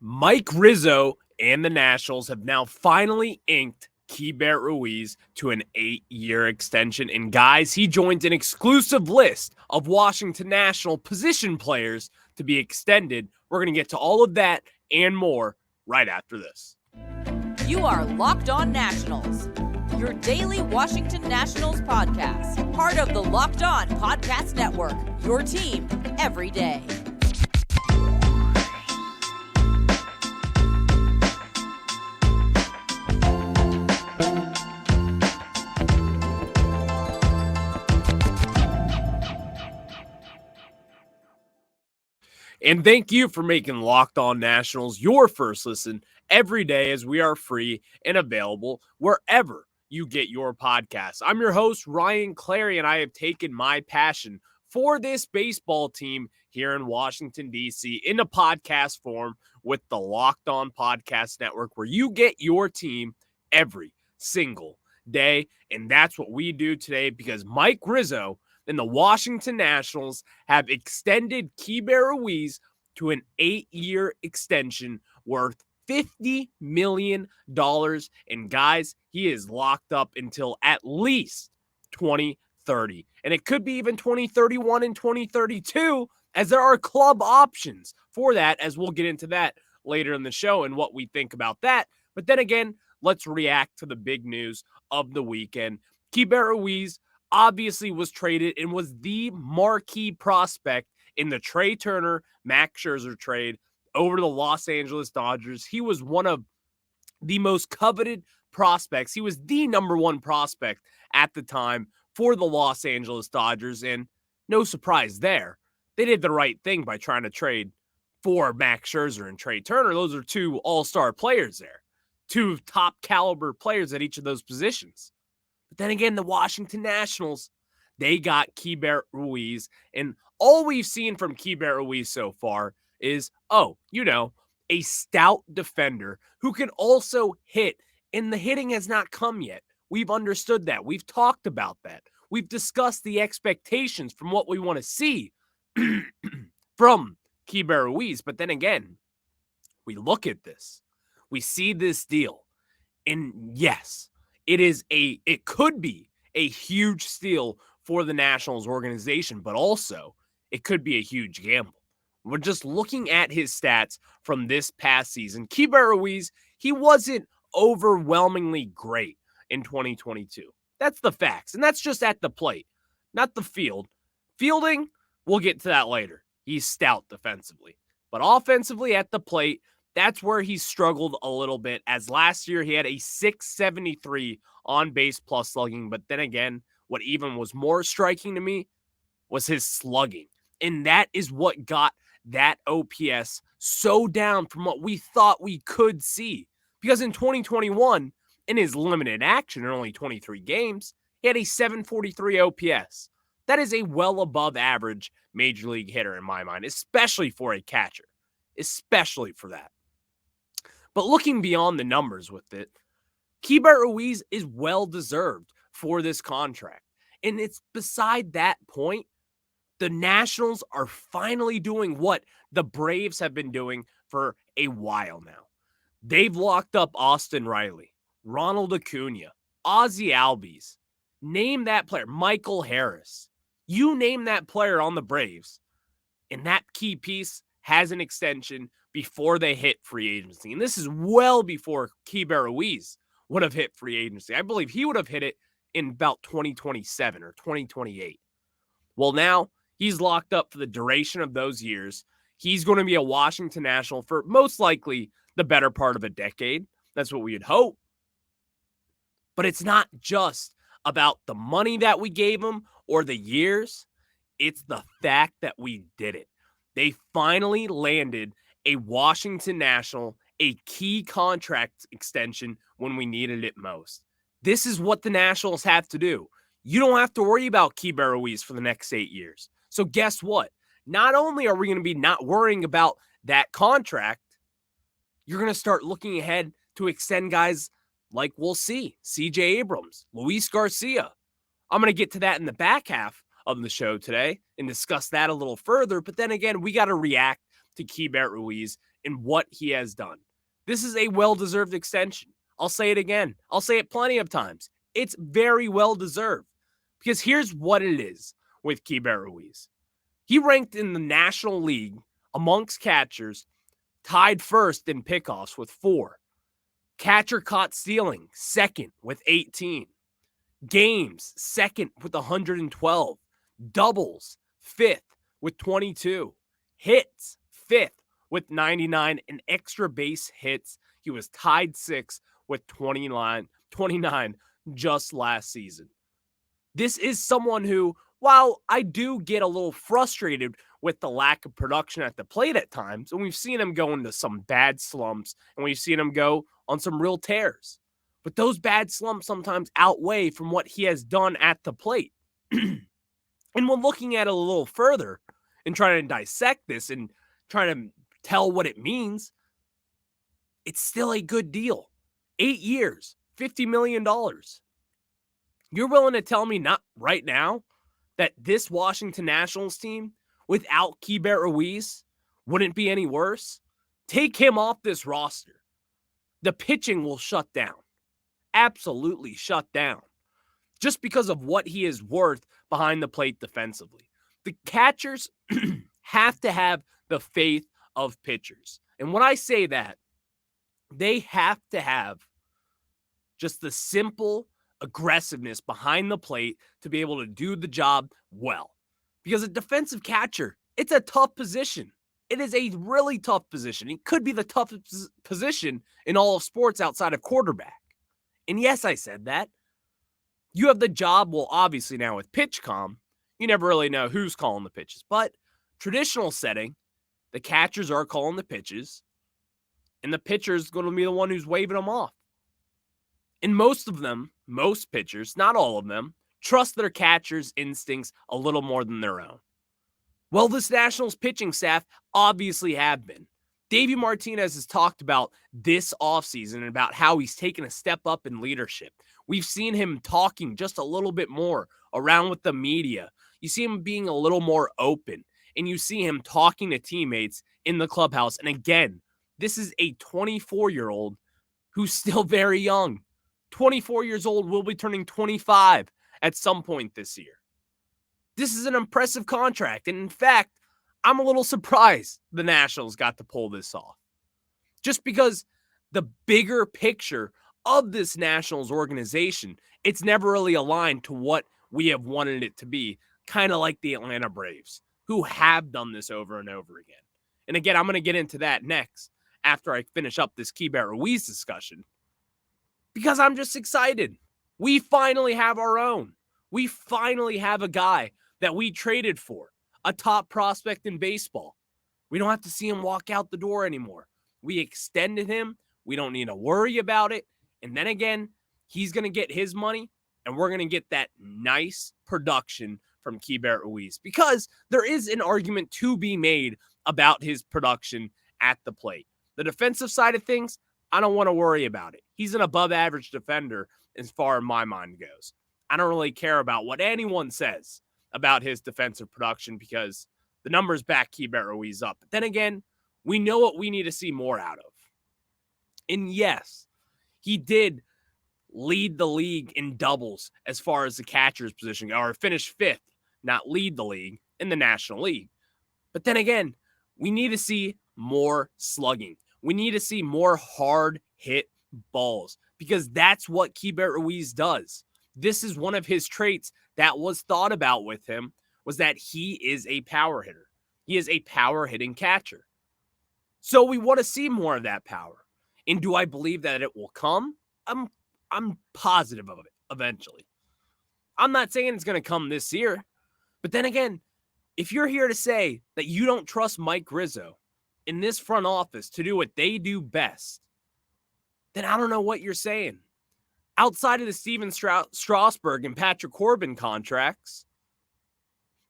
Mike Rizzo and the Nationals have now finally inked Keibert Ruiz to an 8-year extension. And guys, he joins an exclusive list of Washington National position players to be extended. We're going to get to all of that and more right after this. You are Locked On Nationals, your daily Washington Nationals podcast, part of the Locked On Podcast Network, your team every day. And thank you for making Locked On Nationals your first listen every day, as we are free and available wherever you get your podcasts. I'm your host, Ryan Clary, and I have taken my passion for this baseball team here in Washington, D.C. into podcast form with the Locked On Podcast Network, where you get your team every single day. And that's what we do today, because Mike Rizzo and the Washington Nationals have extended Keibert Ruiz to an 8-year extension worth $50 million. And guys, he is locked up until at least 2030. And it could be even 2031 and 2032, as there are club options for that, as we'll get into that later in the show and what we think about that. But then again, let's react to the big news of the weekend. Keibert Ruiz obviously was traded and was the marquee prospect in the Trey Turner, Max Scherzer trade over to the Los Angeles Dodgers. He was one of the most coveted prospects. He was the number one prospect at the time for the Los Angeles Dodgers, and no surprise there. They did the right thing by trying to trade for Max Scherzer and Trey Turner. Those are two all-star players there, two top caliber players at each of those positions. But then again, the Washington Nationals, they got Keibert Ruiz, and all we've seen from Keibert Ruiz so far is, a stout defender who can also hit, and the hitting has not come yet. We've understood that. We've talked about that. We've discussed the expectations from what we want to see from Keibert Ruiz. But then again, we look at this. We see this deal, and yes, it could be a huge steal for the Nationals organization, but also it could be a huge gamble. We're just looking at his stats from this past season. Keibert Ruiz, he wasn't overwhelmingly great in 2022. That's the facts, and that's just at the plate, not the field. Fielding, we'll get to that later. He's stout defensively. But offensively at the plate, that's where he struggled a little bit, as last year he had a .673 on base plus slugging. But then again, what even was more striking to me was his slugging. And that is what got that OPS so down from what we thought we could see. Because in 2021, in his limited action in only 23 games, he had a .743 OPS. That is a well above average major league hitter in my mind, especially for a catcher. Especially for that. But looking beyond the numbers with it, Keibert Ruiz is well-deserved for this contract. And it's beside that point, the Nationals are finally doing what the Braves have been doing for a while now. They've locked up Austin Riley, Ronald Acuna, Ozzie Albies. Name that player, Michael Harris. You name that player on the Braves, and that key piece has an extension before they hit free agency. And this is well before Keibert Ruiz would have hit free agency. I believe he would have hit it in about 2027 or 2028. Well, now he's locked up for the duration of those years. He's going to be a Washington National for most likely the better part of a decade. That's what we would hope. But it's not just about the money that we gave him or the years. It's the fact that we did it. They finally landed a Washington National, a key contract extension when we needed it most. This is what the Nationals have to do. You don't have to worry about Keibert Ruiz for the next 8 years. So guess what? Not only are we going to be not worrying about that contract, you're going to start looking ahead to extend guys like we'll see, CJ Abrams, Luis Garcia. I'm going to get to that in the back half of the show today and discuss that a little further. But then again, we got to react to Keibert Ruiz in what he has done. This is a well-deserved extension. I'll say it again. I'll say it plenty of times. It's very well-deserved. Because here's what it is with Keibert Ruiz. He ranked in the National League amongst catchers, tied first in pickoffs with 4. Catcher caught stealing, second with 18. Games, second with 112. Doubles, fifth with 22. Hits, fifth with 99. And extra base hits, he was tied 6th with 29 just last season. This is someone who, while I do get a little frustrated with the lack of production at the plate at times, and we've seen him go into some bad slumps, and we've seen him go on some real tears, but those bad slumps sometimes outweigh from what he has done at the plate. And when looking at it a little further and trying to dissect this and trying to tell what it means, it's still a good deal. 8 years, $50 million. You're willing to tell me not right now that this Washington Nationals team without Keibert Ruiz wouldn't be any worse? Take him off this roster. The pitching will shut down. Absolutely shut down. Just because of what he is worth behind the plate defensively. The catchers have to have the faith of pitchers. And when I say that, they have to have just the simple aggressiveness behind the plate to be able to do the job well. Because a defensive catcher, it's a tough position. It is a really tough position. It could be the toughest position in all of sports outside of quarterback. And yes, I said that. You have the job, well, obviously now with pitch comm, you never really know who's calling the pitches. But traditional setting, the catchers are calling the pitches, and the pitcher is going to be the one who's waving them off. And most of them, most pitchers, not all of them, trust their catcher's instincts a little more than their own. Well, this Nationals pitching staff obviously have been. Davey Martinez has talked about this offseason and about how he's taken a step up in leadership. We've seen him talking just a little bit more around with the media. You see him being a little more open, and you see him talking to teammates in the clubhouse. And again, this is a 24-year-old who's still very young. 24 years old, will be turning 25 at some point this year. This is an impressive contract. And in fact, I'm a little surprised the Nationals got to pull this off. Just because the bigger picture of this Nationals organization, it's never really aligned to what we have wanted it to be. Kind of like the Atlanta Braves, who have done this over and over again. And again, I'm going to get into that next after I finish up this Keibert Ruiz discussion. Because I'm just excited. We finally have our own. We finally have a guy that we traded for, a top prospect in baseball. We don't have to see him walk out the door anymore. We extended him. We don't need to worry about it. And then again, he's going to get his money, and we're going to get that nice production from Keibert Ruiz. Because there is an argument to be made about his production at the plate. The defensive side of things, I don't want to worry about it. He's an above-average defender as far as my mind goes. I don't really care about what anyone says about his defensive production because the numbers back Keibert Ruiz up. But then again, we know what we need to see more out of. And yes, he did lead the league in doubles as far as the catcher's position, or finish 5th, not lead the league in the National League. But then again, we need to see more slugging. We need to see more hard hit balls because that's what Keibert Ruiz does. This is one of his traits that was thought about with him, was that he is a power hitter. He is a power hitting catcher. So we want to see more of that power. And do I believe that it will come? I'm positive of it eventually. I'm not saying it's going to come this year. But then again, if you're here to say that you don't trust Mike Rizzo in this front office to do what they do best, then I don't know what you're saying. Outside of the Steven Strasburg and Patrick Corbin contracts,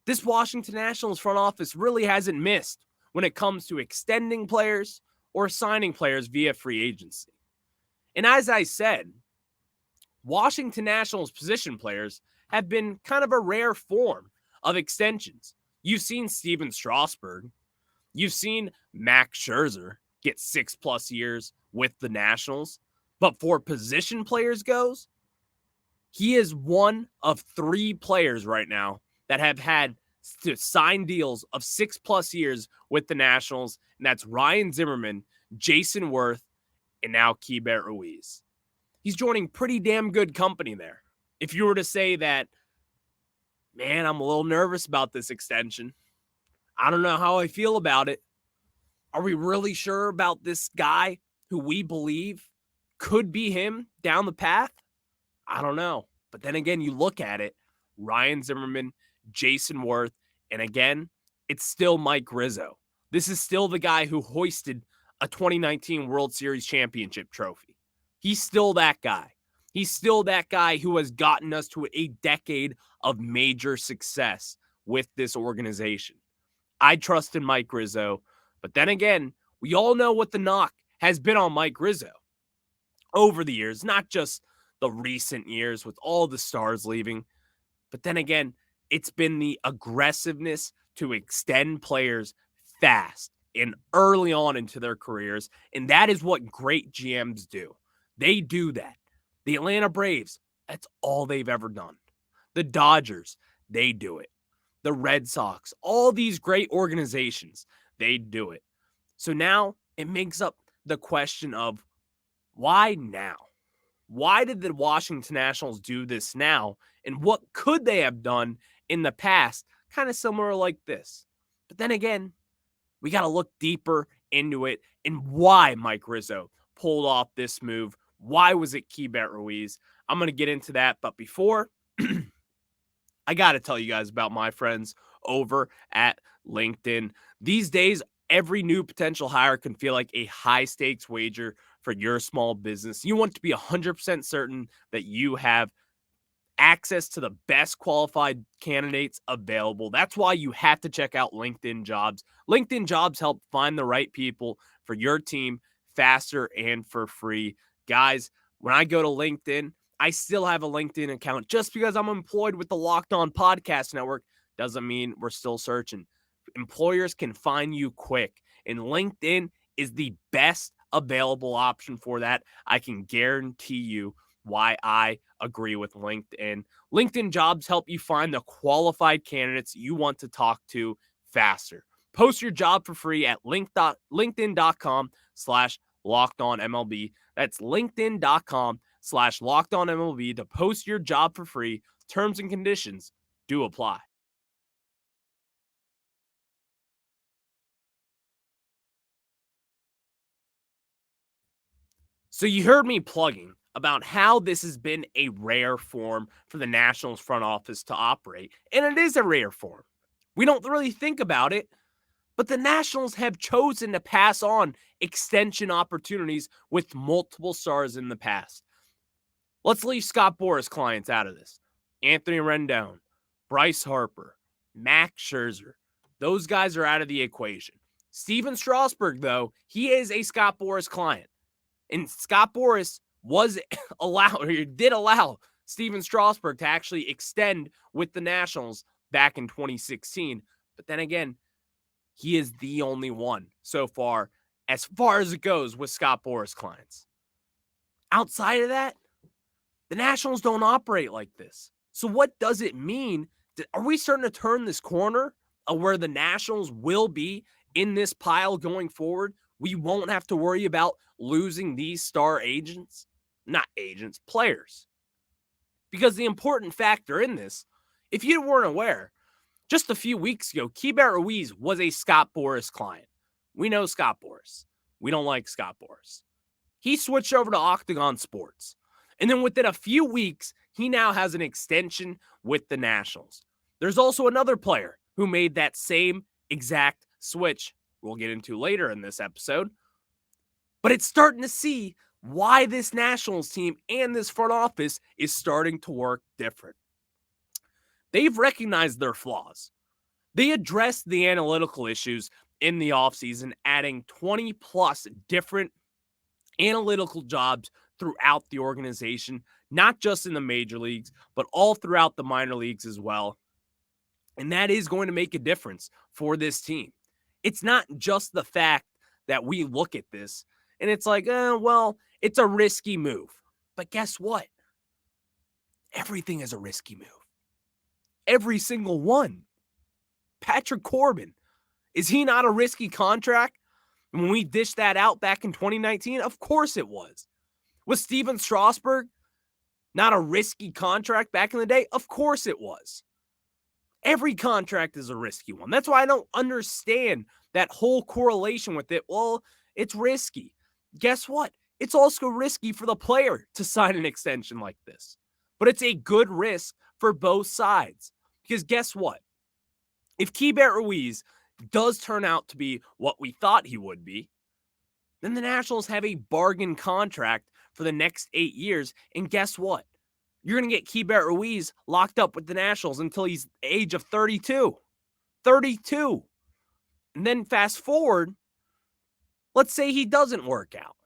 this Washington Nationals front office really hasn't missed when it comes to extending players or signing players via free agency. And as I said, Washington Nationals position players have been kind of a rare form of extensions. You've seen Steven Strasburg. You've seen Max Scherzer. get 6+ years with the Nationals. But for position players goes, he is one of 3 players right now that have had to sign deals of 6+ years with the Nationals, and that's Ryan Zimmerman, Jason Worth, and now Keibert Ruiz. He's joining pretty damn good company there. If you were to say that, man, I'm a little nervous about this extension. I don't know how I feel about it. Are we really sure about this guy who we believe could be him down the path? I don't know. But then again, you look at it, Ryan Zimmerman, Jason Worth, and again, it's still Mike Rizzo. This is still the guy who hoisted a 2019 World Series championship trophy. He's still that guy. He's still that guy who has gotten us to a decade of major success with this organization. I trust in Mike Rizzo, but then again, we all know what the knock has been on Mike Rizzo over the years, not just the recent years with all the stars leaving, but then again, it's been the aggressiveness to extend players fast and early on into their careers, and that is what great GMs do. They do that. The Atlanta Braves, that's all they've ever done. The Dodgers, they do it. The Red Sox, all these great organizations, they do it. So now it makes up the question of why now? Why did the Washington Nationals do this now? And what could they have done in the past? Kind of similar like this. But then again, we got to look deeper into it and why Mike Rizzo pulled off this move. Why was it Keibert Ruiz? I'm going to get into that. But before, I got to tell you guys about my friends over at LinkedIn. These days, every new potential hire can feel like a high-stakes wager for your small business. You want to be 100% certain that you have access to the best qualified candidates available. That's why you have to check out LinkedIn Jobs. LinkedIn Jobs help find the right people for your team faster and for free. Guys, when I go to LinkedIn, I still have a LinkedIn account. Just because I'm employed with the Locked On Podcast Network doesn't mean we're still searching. Employers can find you quick, and LinkedIn is the best available option for that. I can guarantee you why I agree with LinkedIn. LinkedIn Jobs help you find the qualified candidates you want to talk to faster. Post your job for free at linkedin.com/LockedOnMLB. That's linkedin.com/LockedOnMLB to post your job for free. Terms and conditions do apply. So you heard me plugging about how this has been a rare form for the Nationals front office to operate, and it is a rare form. We don't really think about it, but the Nationals have chosen to pass on extension opportunities with multiple stars in the past. Let's leave Scott Boras clients out of this. Anthony Rendon, Bryce Harper, Max Scherzer, those guys are out of the equation. Steven Strasburg, though, he is a Scott Boras client. And Scott Boras was did allow Steven Strasburg to actually extend with the Nationals back in 2016. But then again, he is the only one so far as it goes with Scott Boras clients. Outside of that, the Nationals don't operate like this. So what does it mean? Are we starting to turn this corner of where the Nationals will be in this pile going forward? We won't have to worry about losing these star agents, not agents, players. Because the important factor in this, if you weren't aware, just a few weeks ago, Keibert Ruiz was a Scott Boras client. We know Scott Boras. We don't like Scott Boras. He switched over to Octagon Sports. And then within a few weeks, he now has an extension with the Nationals. There's also another player who made that same exact switch we'll get into later in this episode. But it's starting to see why this Nationals team and this front office is starting to work different. They've recognized their flaws. They addressed the analytical issues in the offseason, adding 20 plus different analytical jobs throughout the organization, not just in the major leagues, but all throughout the minor leagues as well. And that is going to make a difference for this team. It's not just the fact that we look at this and it's like, well, it's a risky move. But guess what? Everything is a risky move. Every single one. Patrick Corbin, is he not a risky contract? When we dished that out back in 2019, of course it was. Was Steven Strasburg not a risky contract back in the day? Of course it was. Every contract is a risky one. That's why I don't understand that whole correlation with it. Well, it's risky. Guess what? It's also risky for the player to sign an extension like this. But it's a good risk for both sides. Because guess what? If Keibert Ruiz does turn out to be what we thought he would be, then the Nationals have a bargain contract for the next 8 years. And guess what? You're going to get Keibert Ruiz locked up with the Nationals until he's the age of 32. 32. And then fast forward, let's say he doesn't work out.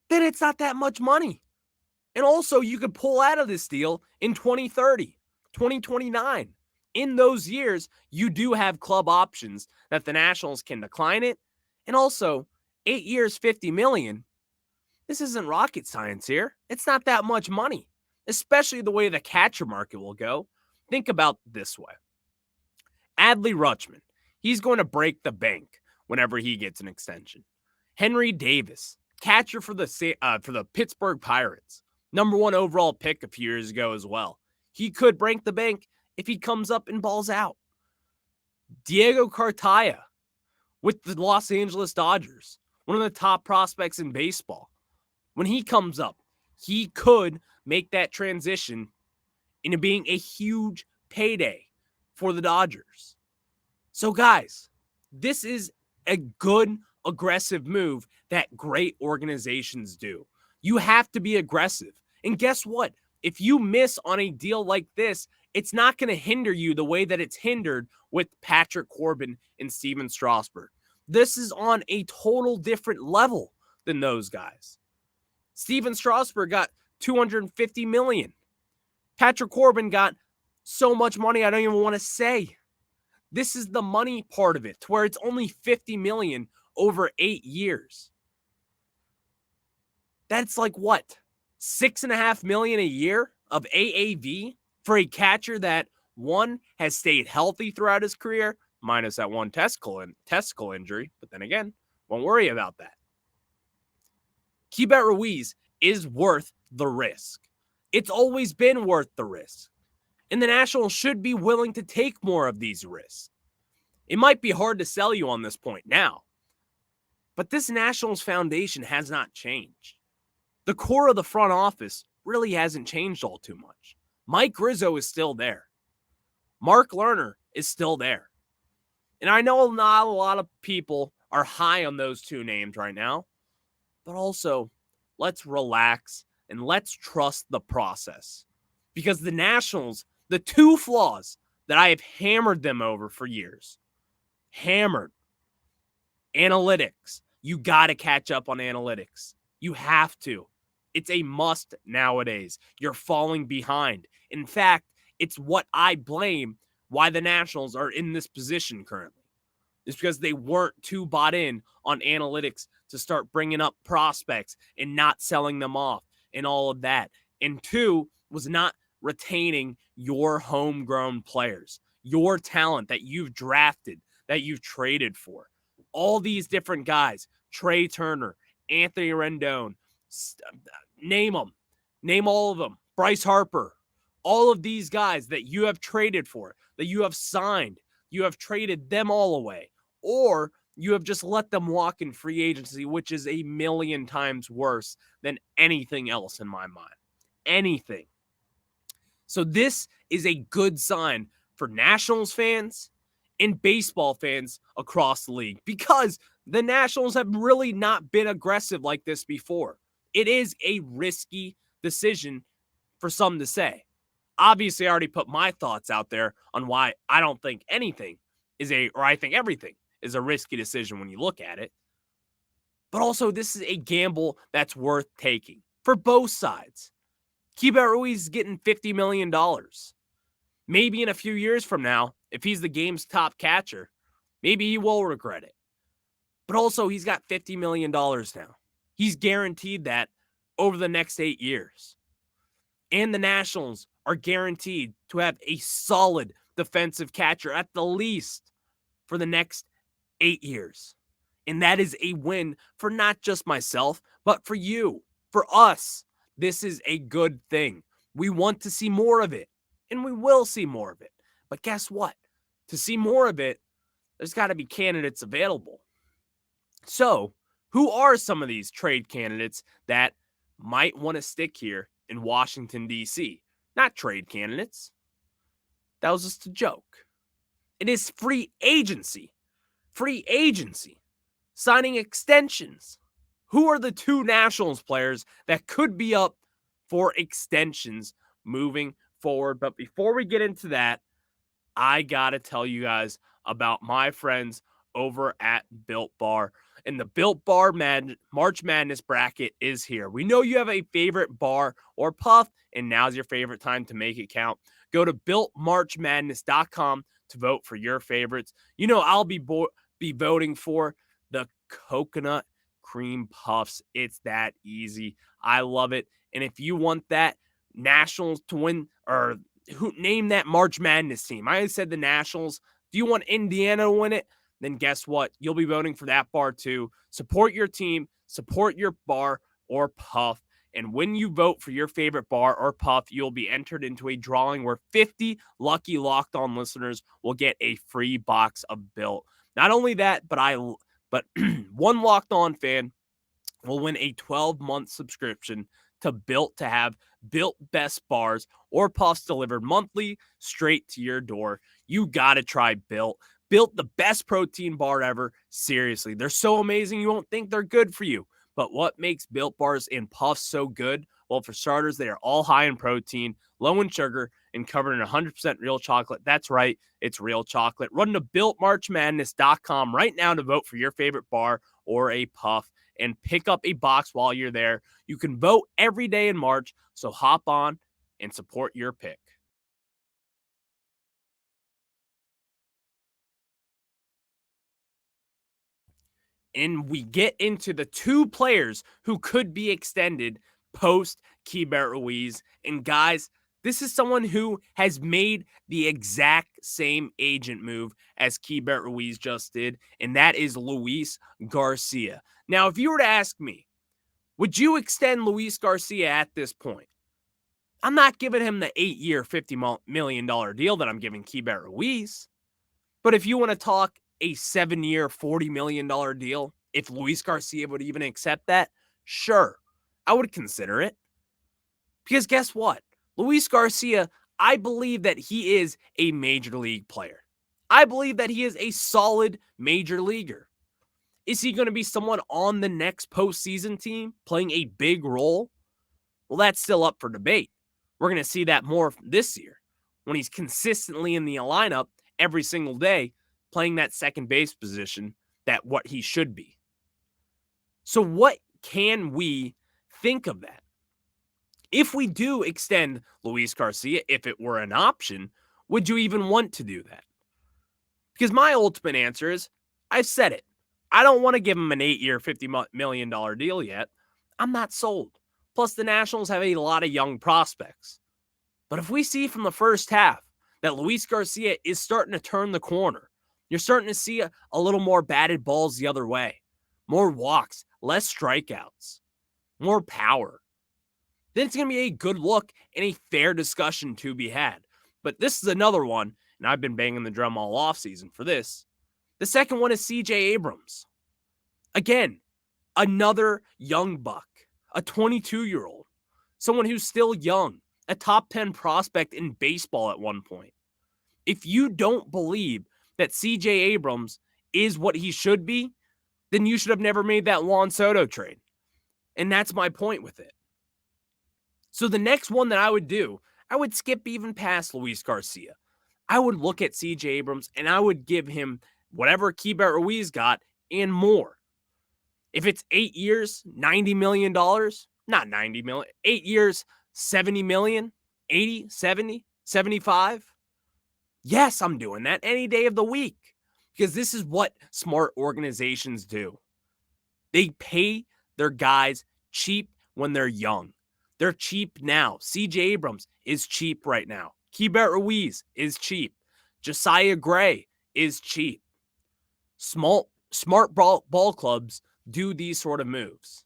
Then it's not that much money. And also, you could pull out of this deal in 2030, 2029. In those years, you do have club options that the Nationals can decline it. And also, 8 years, $50 million. This isn't rocket science here. It's not that much money, especially the way the catcher market will go. Think about it this way. Adley Rutschman, he's going to break the bank whenever he gets an extension. Henry Davis, catcher for the Pittsburgh Pirates, #1 overall pick a few years ago as well. He could break the bank if he comes up and balls out. Diego Cartaya with the Los Angeles Dodgers, one of the top prospects in baseball. When he comes up, he could make that transition into being a huge payday for the Dodgers. So guys, this is a good, aggressive move that great organizations do. You have to be aggressive. And guess what? If you miss on a deal like this, it's not going to hinder you the way that it's hindered with Patrick Corbin and Steven Strasburg. This is on a total different level than those guys. Steven Strasburg got $250 million. Patrick Corbin got so much money I don't even want to say. This is the money part of it, to where it's only $50 million over 8 years. That's like what? $6.5 million a year of AAV for a catcher that, one, has stayed healthy throughout his career, minus that one testicle injury, but then again, won't worry about that. Keibert Ruiz is worth the risk. It's always been worth the risk. And the Nationals should be willing to take more of these risks. It might be hard to sell you on this point now, but this Nationals foundation has not changed. The core of the front office really hasn't changed all too much. Mike Rizzo is still there. Mark Lerner is still there. And I know not a lot of people are high on those two names right now, but also let's relax and let's trust the process. Because the Nationals, the two flaws that I have hammered them over for years, analytics. You got to catch up on analytics. You have to. It's a must nowadays. You're falling behind. In fact, it's what I blame why the Nationals are in this position currently. It's because they weren't too bought in on analytics to start bringing up prospects and not selling them off and all of that. And two, was not retaining your homegrown players, your talent that you've drafted, that you've traded for. All these different guys, Trey Turner, Anthony Rendon, name them. Name all of them. Bryce Harper. All of these guys that you have traded for, that you have signed, you have traded them all away. Or you have just let them walk in free agency, which is a million times worse than anything else in my mind. Anything. So this is a good sign for Nationals fans and baseball fans across the league, because the Nationals have really not been aggressive like this before. It is a risky decision for some to say. Obviously, I already put my thoughts out there on why I don't think anything is I think everything is a risky decision when you look at it. But also, this is a gamble that's worth taking for both sides. Keibert Ruiz is getting $50 million. Maybe in a few years from now, if he's the game's top catcher, maybe he will regret it. But also, he's got $50 million now. He's guaranteed that over the next 8 years. And the Nationals are guaranteed to have a solid defensive catcher at the least for the next 8 years. And that is a win for not just myself, but for you, for us. This is a good thing. We want to see more of it, and we will see more of it. But guess what? To see more of it, there's got to be candidates available. So, who are some of these trade candidates that might want to stick here in Washington, D.C.? Not trade candidates. That was just a joke. It is free agency. Free agency. Signing extensions. Who are the 2 Nationals players that could be up for extensions moving forward? But before we get into that, I got to tell you guys about my friends over at Built Bar. And the Built Bar March Madness bracket is here. We know you have a favorite bar or puff, and now's your favorite time to make it count. Go to BuiltMarchMadness.com to vote for your favorites. You know, I'll be voting for the coconut cream puffs. It's that easy. I love it. And if you want that Nationals to win, or name that March Madness team. I said the Nationals. Do you want Indiana to win it? Then guess what? You'll be voting for that bar too. Support your team, support your bar or puff. And when you vote for your favorite bar or puff, you'll be entered into a drawing where 50 lucky Locked On listeners will get a free box of Built. Not only that, but one Locked On fan will win a 12-month subscription to Built to have Built best bars or puffs delivered monthly straight to your door. You got to try Built. Built, the best protein bar ever. Seriously, they're so amazing you won't think they're good for you. But what makes Built bars and puffs so good? Well, for starters, they are all high in protein, low in sugar, and covered in 100% real chocolate. That's right, it's real chocolate. Run to BuiltMarchMadness.com right now to vote for your favorite bar or a puff and pick up a box while you're there. You can vote every day in March, so hop on and support your pick. And we get into the 2 players who could be extended post Keibert Ruiz. And guys, this is someone who has made the exact same agent move as Keibert Ruiz just did, and that is Luis Garcia. Now, if you were to ask me, would you extend Luis Garcia at this point? I'm not giving him the 8-year, $50 million deal that I'm giving Keibert Ruiz. But if you want to talk a 7-year, $40 million deal, if Luis Garcia would even accept that, sure, I would consider it. Because guess what? Luis Garcia, I believe that he is a major league player. I believe that he is a solid major leaguer. Is he going to be someone on the next postseason team playing a big role? Well, that's still up for debate. We're going to see that more this year when he's consistently in the lineup every single day, playing that second base position, that what he should be. So what can we think of that? If we do extend Luis Garcia, if it were an option, would you even want to do that? Because my ultimate answer is, I've said it. I don't want to give him an 8-year, $50 million deal yet. I'm not sold. Plus, the Nationals have a lot of young prospects. But if we see from the first half that Luis Garcia is starting to turn the corner, you're starting to see a little more batted balls the other way, more walks, less strikeouts, more power, then it's going to be a good look and a fair discussion to be had. But this is another one, and I've been banging the drum all offseason for this. The second one is CJ Abrams. Again, another young buck, a 22-year-old, someone who's still young, a top 10 prospect in baseball at one point. If you don't believe that CJ Abrams is what he should be, then you should have never made that Juan Soto trade. And that's my point with it. So the next one that I would do, I would skip even past Luis Garcia. I would look at CJ Abrams and I would give him whatever Keibert Ruiz got and more. If it's 8 years, $90 million, not 90 million, 8 years, 70 million, 80, 70, 75. Yes, I'm doing that any day of the week. because this is what smart organizations do. They pay their guys cheap when they're young. They're cheap now. CJ Abrams is cheap right now. Keibert Ruiz is cheap. Josiah Gray is cheap. Smart ball clubs do these sort of moves.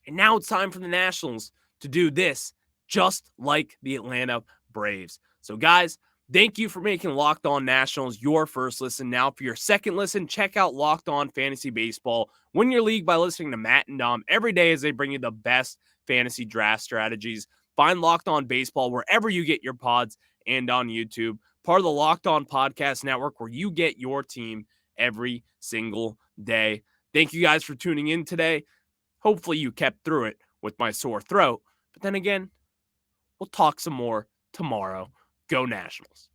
And now it's time for the Nationals to do this, just like the Atlanta Braves. So, guys, thank you for making Locked On Nationals your first listen. Now, for your second listen, check out Locked On Fantasy Baseball. Win your league by listening to Matt and Dom every day as they bring you the best fantasy draft strategies. Find Locked On Baseball wherever you get your pods and on YouTube. Part of the Locked On Podcast Network, where you get your team every single day. Thank you guys for tuning in today. Hopefully you kept through it with my sore throat. But then again, we'll talk some more tomorrow. Go Nationals.